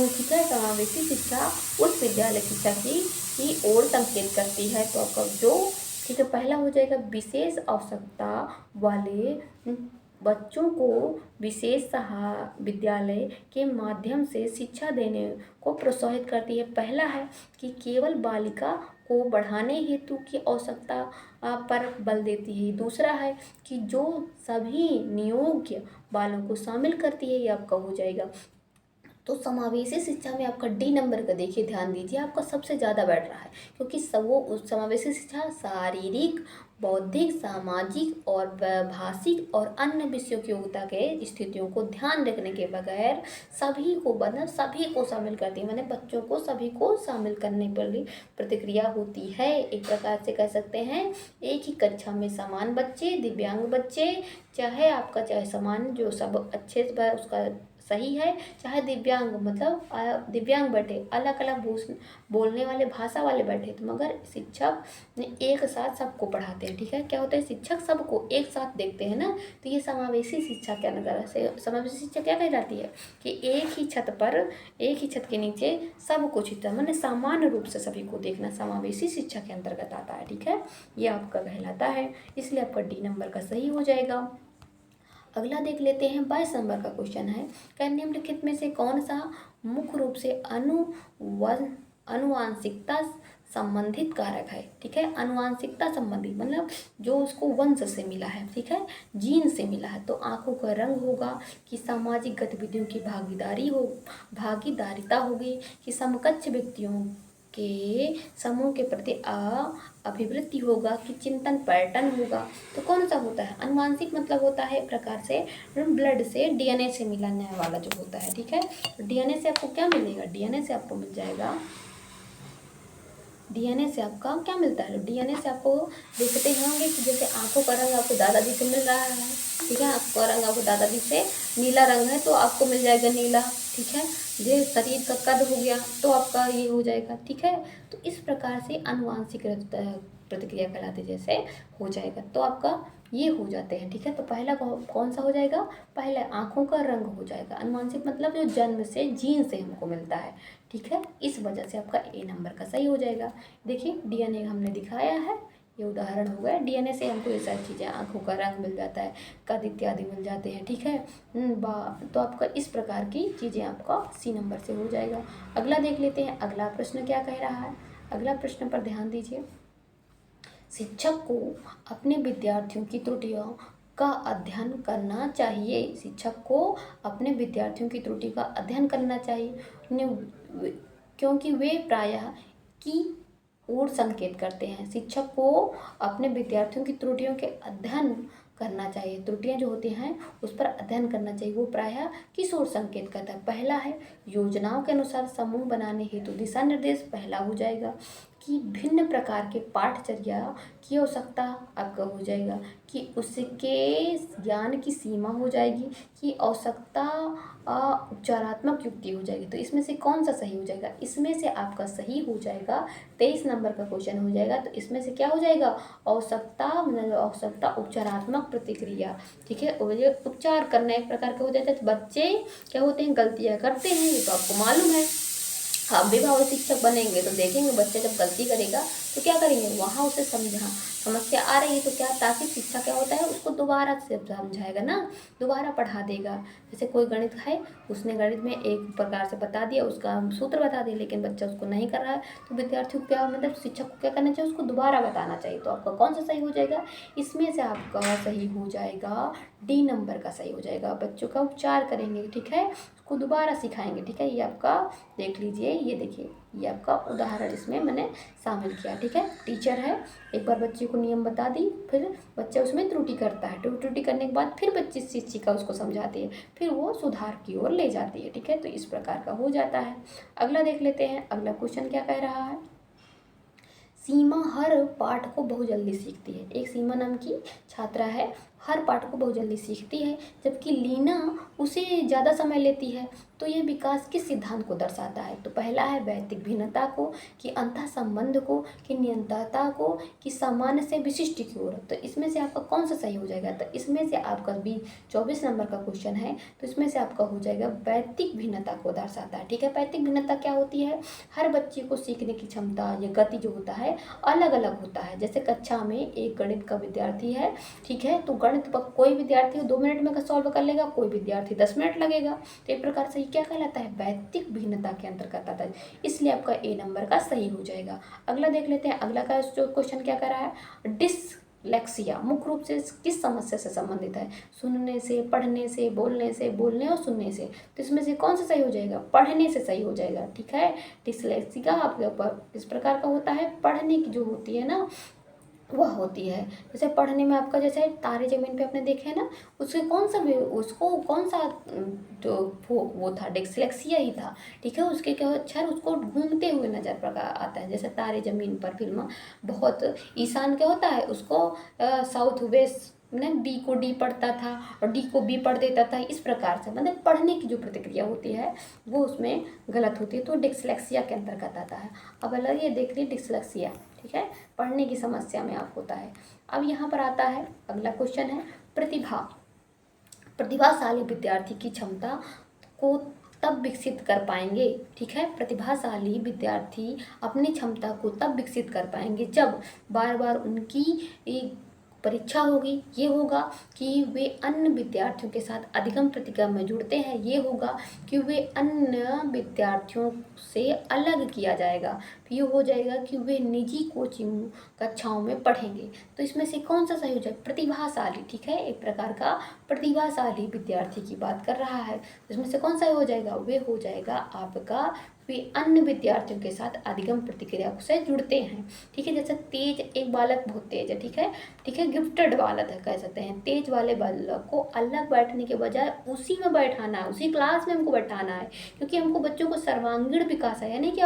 ठीक है, समावेशी शिक्षा उस विद्यालय शिक्षा की ओर संकेत करती है। तो आपका जो, ठीक है, पहला हो जाएगा विशेष आवश्यकता वाले बच्चों को विशेष विद्यालय के माध्यम से शिक्षा देने को प्रोत्साहित करती है। पहला है कि केवल बालिका को बढ़ाने हेतु की आवश्यकता पर बल देती है। दूसरा है कि जो सभी नियोग्य बालों को शामिल करती है। ये आपका हो जाएगा। तो समावेशी शिक्षा में आपका डी नंबर का देखिए, ध्यान दीजिए, आपका सबसे ज़्यादा बैठ रहा है, क्योंकि समावेशी शिक्षा शारीरिक, बौद्धिक, सामाजिक और भाषिक और अन्य विषयों की योग्यता के स्थितियों को ध्यान रखने के बगैर सभी को, मतलब सभी को शामिल करती है। मैंने बच्चों को सभी को शामिल करने पर प्रतिक्रिया होती है। एक प्रकार से कह सकते हैं, एक ही कक्षा में समान बच्चे, दिव्यांग बच्चे, चाहे समान जो सब अच्छे से उसका सही है, चाहे दिव्यांग, मतलब दिव्यांग बैठे, अलग अलग बोलने वाले, भाषा वाले बैठे, तो मगर शिक्षक ने एक साथ सबको पढ़ाते हैं। ठीक है, क्या होता है? शिक्षक सबको एक साथ देखते हैं ना, तो ये समावेशी शिक्षा के अंदर समावेशी शिक्षा क्या कहलाती है? कि एक ही छत के नीचे सबको चित्र, मैंने सामान्य रूप से सभी को देखना, समावेशी शिक्षा के अंतर्गत आता है। ठीक है, ये आपका कहलाता है, इसलिए आपका डी नंबर का सही हो जाएगा। अगला देख लेते हैं, 22 नंबर का क्वेश्चन है, क्या निम्नलिखित में से कौन सा मुख्य रूप से अनुवांशिकता संबंधित कारक है? ठीक है, अनुवांशिकता संबंधी मतलब जो उसको वंश से मिला है, ठीक है, जीन से मिला है। तो आंखों का रंग होगा, कि सामाजिक गतिविधियों की भागीदारिता होगी, कि समकक्ष व्यक्तियों के समूह के प्रति अभिवृत्ति होगा, कि चिंतन पैटर्न होगा। तो कौन सा होता है? अनुवांशिक मतलब होता है एक प्रकार से ब्लड से, डीएनए से मिलाने वाला जो होता है। ठीक है, तो डीएनए से आपको क्या मिलेगा? डीएनए से आपको मिल जाएगा, डीएनए से आपका क्या मिलता है? डीएनए से आपको देखते होंगे कि जैसे आंखों का रंग आपको दादाजी से मिल रहा है, ठीक है, आपका रंग आपको दादाजी से नीला रंग है तो आपको मिल जाएगा नीला। ठीक है, ये शरीर का कद हो गया तो आपका ये हो जाएगा। ठीक है, तो इस प्रकार से अनुवांशिक प्रतिक्रिया कहलाते जैसे हो जाएगा, तो आपका ये हो जाते हैं। ठीक है, तो पहला कौन सा हो जाएगा? पहला आंखों का रंग हो जाएगा। अनुवांशिक मतलब जो जन्म से, जीन से हमको मिलता है। ठीक है, इस वजह से आपका ए नंबर का सही हो जाएगा। देखिए, डीएनए हमने दिखाया है, ये उदाहरण हो गया। डीएनए से हमको ये सारी चीज़ें, आंखों का रंग मिल जाता है, कद इत्यादि मिल जाते हैं। ठीक है, तो आपका इस प्रकार की चीज़ें आपका सी नंबर से हो जाएगा। अगला देख लेते हैं, अगला प्रश्न क्या कह रहा है। अगला प्रश्न पर ध्यान दीजिए, शिक्षक को अपने विद्यार्थियों की त्रुटियों का अध्ययन करना चाहिए। शिक्षक को अपने विद्यार्थियों की त्रुटि का अध्ययन करना चाहिए, क्योंकि वे प्रायः की ओर संकेत करते हैं। शिक्षक को अपने विद्यार्थियों की त्रुटियों के अध्ययन करना चाहिए, त्रुटियां जो होती हैं उस पर अध्ययन करना चाहिए। वो प्रायः किस ओर संकेत करता है? पहला है योजनाओं के अनुसार समूह बनाने हेतु दिशा निर्देश, पहला हो जाएगा। कि भिन्न प्रकार के पाठचर्या की आवश्यकता आपका हो जाएगा, कि उसके ज्ञान की सीमा हो जाएगी, कि आवश्यकता उपचारात्मक युक्ति हो जाएगी। तो इसमें से कौन सा सही हो जाएगा? इसमें से आपका सही हो जाएगा 23 नंबर का क्वेश्चन हो जाएगा। तो इसमें से क्या हो जाएगा? आवश्यकता मतलब आवश्यकता उपचारात्मक प्रतिक्रिया, ठीक है। और ये उपचार करना एक प्रकार का हो जाता है। तो बच्चे क्या होते हैं, गलतियाँ करते हैं, ये तो आपको मालूम है। आप भी भाव शिक्षक बनेंगे तो देखेंगे बच्चे जब गलती करेगा तो क्या करेंगे, वहाँ उसे समस्या आ रही है तो क्या, ताकि शिक्षा क्या होता है, उसको दोबारा से समझाएगा ना, दोबारा पढ़ा देगा। जैसे कोई गणित है, उसने गणित में एक प्रकार से बता दिया, उसका सूत्र बता दिया, लेकिन बच्चा उसको नहीं कर रहा है, तो विद्यार्थी को क्या मतलब शिक्षक को क्या करना चाहिए, उसको दोबारा बताना चाहिए। तो आपका कौन सा सही हो जाएगा? इसमें से आपका सही हो जाएगा डी नंबर का सही हो जाएगा। बच्चों का उपचार करेंगे, ठीक है, उसको दोबारा सिखाएंगे, ठीक है। ये आपका देख लीजिए, ये देखिए, ये आपका उदाहरण इसमें मैंने शामिल किया, ठीक है। टीचर है, एक बार बच्चे को नियम बता दी, फिर बच्चा उसमें त्रुटि करता है, त्रुटि करने के बाद फिर बच्ची शिक्षिका उसको समझाती है, फिर वो सुधार की ओर ले जाती है, ठीक है। तो इस प्रकार का हो जाता है। अगला देख लेते हैं, अगला क्वेश्चन क्या कह रहा है। सीमा हर पाठ को बहुत जल्दी सीखती है। एक सीमा नाम की छात्रा है, हर पाठ को बहुत जल्दी सीखती है, जबकि लीना उसे ज़्यादा समय लेती है। तो यह विकास किस सिद्धांत को दर्शाता है? तो पहला है वैयक्तिक भिन्नता को, कि अंतः संबंध को, कि निरंतरता को, कि सामान्य से विशिष्ट की ओर। तो इसमें से आपका कौन सा सही हो जाएगा? तो इसमें से आपका 24 नंबर का क्वेश्चन है, तो इसमें से आपका हो जाएगा वैयक्तिक भिन्नता को दर्शाता है, ठीक है। वैयक्तिक भिन्नता क्या होती है? हर बच्चे को सीखने की क्षमता या गति जो होता है अलग अलग होता है। जैसे कक्षा में एक गणित का विद्यार्थी है, ठीक है, तो गणित कोई विद्यार्थी 2 मिनट में सॉल्व कर लेगा, कोई विद्यार्थी 10 मिनट लगेगा। तो एक प्रकार से क्या कहलाता है? वैयक्तिक भिन्नता के अंतर्गत आता है, इसलिए आपका ए नंबर का सही हो जाएगा। अगला देख लेते हैं, अगला का जो क्वेश्चन क्या कर रहा है। डिसलेक्सिया मुख्य रूप से किस समस्या से संबंधित है? सुनने से, पढ़ने से, बोलने और सुनने से। तो इसमें से कौन सा सही हो जाएगा? पढ़ने से सही हो जाएगा, ठीक है। डिसलेक्सिया आपके ऊपर इस प्रकार का होता है, पढ़ने की जो होती है ना वह होती है। जैसे पढ़ने में आपका जैसे तारे ज़मीन पे आपने देखे हैं ना, उसके कौन सा उसको कौन सा जो वो था, डिसलेक्सिया ही था, ठीक है। उसके क्या अक्षर उसको घूमते हुए नजर प्रकार आता है। जैसे तारे ज़मीन पर फिल्म बहुत, ईशान क्या होता है, उसको साउथ वेस्ट ने बी को डी पढ़ता था और डी को बी पढ़ देता था। इस प्रकार से मतलब पढ़ने की जो प्रतिक्रिया होती है वो उसमें गलत होती है, तो डिसलेक्सिया के अंतर्गत आता है। अब अलग ये देख लीजिए डिसलेक्सिया, ठीक है, पढ़ने की समस्या में आप होता है। अब यहाँ पर आता है अगला क्वेश्चन है प्रतिभाशाली विद्यार्थी की क्षमता को तब विकसित कर पाएंगे, ठीक है। प्रतिभाशाली विद्यार्थी अपनी क्षमता को तब विकसित कर पाएंगे जब बार बार उनकी परीक्षा होगी, ये होगा कि वे अन्य विद्यार्थियों के साथ अधिगम प्रतिक्रिया में जुड़ते हैं, ये होगा कि वे अन्य विद्यार्थियों से अलग किया जाएगा, फिर ये हो जाएगा कि वे निजी कोचिंग कक्षाओं में पढ़ेंगे। तो इसमें से कौन सा सही हो जाएगा? प्रतिभाशाली, ठीक है, एक प्रकार का प्रतिभाशाली विद्यार्थी की बात कर रहा है। इसमें से कौन सा हो जाएगा? वे हो जाएगा आपका वे अन्य विद्यार्थियों के साथ अधिगम प्रतिक्रिया से जुड़ते हैं, ठीक है। जैसे तेज, एक बालक बहुत तेज है, ठीक है, ठीक है, गिफ्टेड बालक है कह सकते हैं। तेज वाले बालक को अलग बैठने के बजाय उसी में बैठाना है, उसी क्लास में हमको बैठाना है, क्योंकि हमको बच्चों को सर्वांगीण विकास है, यानी कि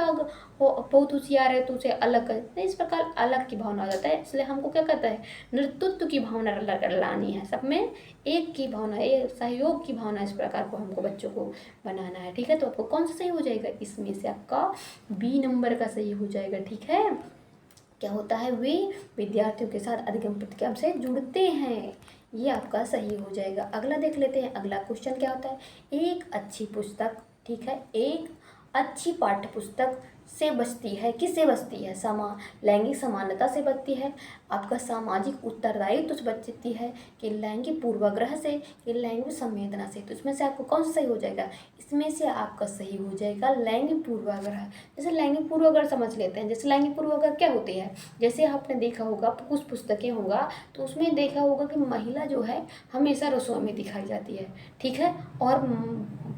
वो बहुत होशियार है तो उसे अलग कर, तो इस प्रकार अलग की भावना आ जाता है। इसलिए हमको क्या कहता है, नेतृत्व की भावना लानी है, सब में एक की भावना, एक सहयोग की भावना, इस प्रकार को हमको बच्चों को बनाना है, ठीक है। तो आपको कौन सा सही हो जाएगा? इसमें से आपका बी नंबर का सही हो जाएगा, ठीक है। क्या होता है? वे विद्यार्थियों के साथ अधिगम प्रतिक्रिया से जुड़ते हैं, ये आपका सही हो जाएगा। अगला देख लेते हैं, अगला क्वेश्चन क्या होता है। एक अच्छी पुस्तक, ठीक है, एक अच्छी पाठ्य पुस्तक से बचती है, किससे बचती है? लैंगिक समानता से बचती है, आपका सामाजिक उत्तरदायित्व से बचती है, कि लैंगिक पूर्वाग्रह से, कि लैंगिक संवेदना से। तो इसमें से आपको कौन सा सही हो जाएगा? इसमें से आपका सही हो जाएगा लैंगिक पूर्वाग्रह। जैसे लैंगिक पूर्वाग्रह समझ लेते हैं। जैसे लैंगिक पूर्वाग्रह क्या होती है? जैसे आपने देखा होगा कुछ पुस्तकें होगा तो उसमें देखा होगा कि महिला जो है हमेशा रसोई में दिखाई जाती है, ठीक है, और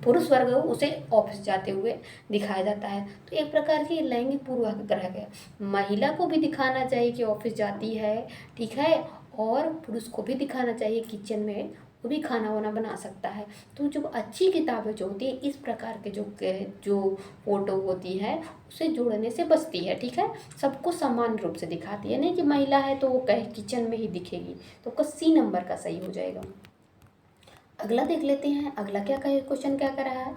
पुरुष वर्ग उसे ऑफिस जाते हुए दिखाया जाता है। तो एक प्रकार की लैंगिक पूर्वाग्रह है। महिला को भी दिखाना चाहिए कि ऑफिस जाती है, ठीक है, और पुरुष को भी दिखाना चाहिए किचन में वो भी खाना वाना बना सकता है। तो जो अच्छी किताबें जो होती है इस प्रकार के जो फ़ोटो होती है उसे जोड़ने से बचती है, ठीक है। सबको समान रूप से दिखाती है, नहीं कि महिला है तो वो कहीं किचन में ही दिखेगी, तो उसका सी नंबर का सही हो जाएगा। अगला देख लेते हैं, अगला क्या कहे, क्वेश्चन क्या कर रहा है।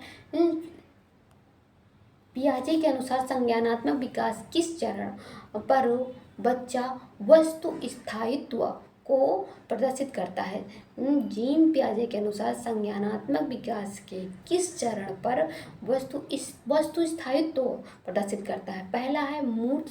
पियाजे के अनुसार संज्ञानात्मक विकास किस चरण पर बच्चा वस्तु स्थायित्व को प्रदर्शित करता है। जीन पियाजे के अनुसार संज्ञानात्मक विकास के किस चरण पर वस्तु स्थायित्व प्रदर्शित करता है। पहला है मूर्त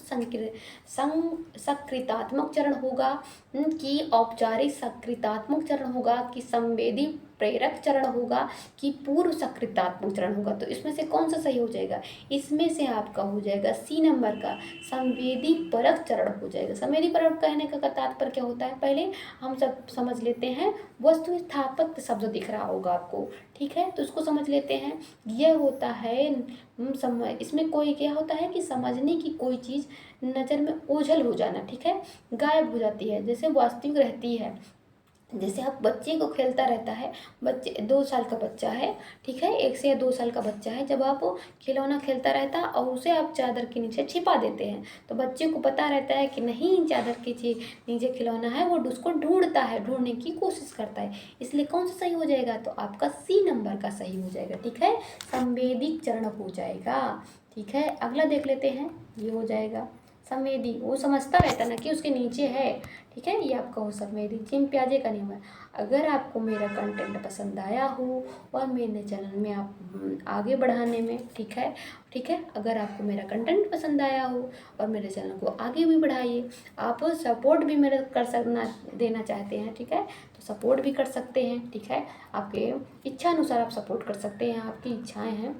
सकृतात्मक चरण होगा, कि औपचारिक सकृतात्मक चरण होगा, कि संवेदी प्रेरक चरण होगा, कि पूर्व सकृतात्मक चरण होगा। तो इसमें से कौन सा सही हो जाएगा। इसमें से आपका हो जाएगा सी नंबर का संवेदी परक चरण हो जाएगा। संवेदी परक कहने का तात्पर्य क्या होता है, पहले हम सब समझ लेते हैं। वस्तु स्थापत्य शब्द दिख रहा होगा आपको, ठीक है, तो इसको समझ लेते हैं। यह होता है इसमें कोई क्या होता है कि समझने की कोई चीज़ नज़र में ओझल हो जाना, ठीक है, गायब हो जाती है, जैसे वास्तविक रहती है। जैसे आप बच्चे को खेलता रहता है, बच्चे 2 साल का बच्चा है, ठीक है, 1 से या 2 साल का बच्चा है, जब आप खिलौना खेलता रहता है और उसे आप चादर के नीचे छिपा देते हैं, तो बच्चे को पता रहता है कि नहीं चादर के नीचे खिलौना है, वो उसको ढूंढता है, ढूंढने की कोशिश करता है, इसलिए कौन सा सही हो जाएगा, तो आपका सी नंबर का सही हो जाएगा, ठीक है, संवेदी चरण हो जाएगा, ठीक है। अगला देख लेते हैं, ये हो जाएगा संवेदी, वो समझता रहता ना कि उसके नीचे है, ठीक है, ये आपका हो संवेदी। जीन पियाजे का नियम है, अगर आपको मेरा कंटेंट पसंद आया हो और मेरे चैनल में आप आगे बढ़ाने में, ठीक है, अगर आपको मेरा कंटेंट पसंद आया हो और मेरे चैनल को आगे भी बढ़ाइए, आप सपोर्ट भी मेरा देना चाहते हैं, ठीक है, तो सपोर्ट भी कर सकते हैं, ठीक है, आपके इच्छा अनुसार आप सपोर्ट कर सकते हैं, आपकी इच्छाएँ हैं।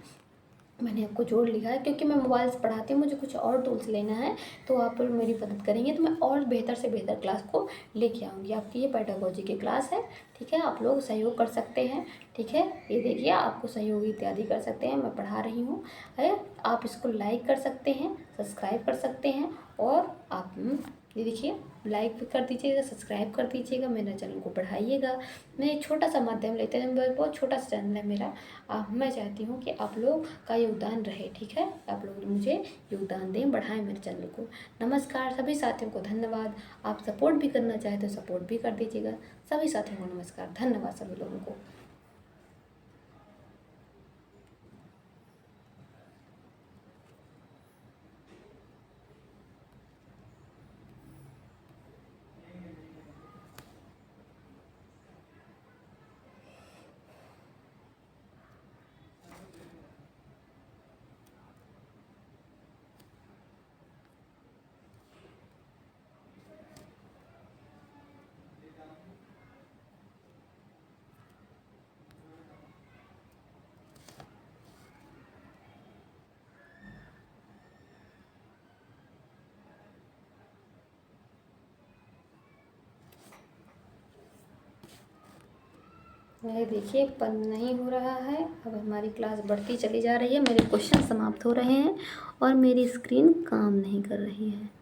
मैंने आपको जोड़ लिखा है क्योंकि मैं मोबाइल से पढ़ाती हूँ, मुझे कुछ और टूल्स लेना है, तो आप मेरी मदद करेंगे तो मैं और बेहतर से बेहतर क्लास को लेके आऊँगी। आपकी ये पेडागोजी की क्लास है, ठीक है, आप लोग सहयोग कर सकते हैं, ठीक है, ये देखिए आपको सहयोग इत्यादि कर सकते हैं, मैं पढ़ा रही हूँ, है, आप इसको लाइक कर सकते हैं, सब्सक्राइब कर सकते हैं, और आप ये देखिए लाइक भी कर दीजिएगा, सब्सक्राइब कर दीजिएगा, मेरे चैनल को बढ़ाइएगा। मैं एक छोटा सा माध्यम लेते हैं, बहुत छोटा सा चैनल है मेरा, मैं चाहती हूँ कि आप लोग का योगदान रहे, ठीक है, आप लोग मुझे योगदान दें, बढ़ाएं मेरे चैनल को। नमस्कार सभी साथियों को, धन्यवाद। आप सपोर्ट भी करना चाहें तो सपोर्ट भी कर दीजिएगा। सभी साथियों को नमस्कार, धन्यवाद सभी लोगों को। ये देखिए बंद नहीं हो रहा है, अब हमारी क्लास बढ़ती चली जा रही है, मेरे क्वेश्चन समाप्त हो रहे हैं और मेरी स्क्रीन काम नहीं कर रही है।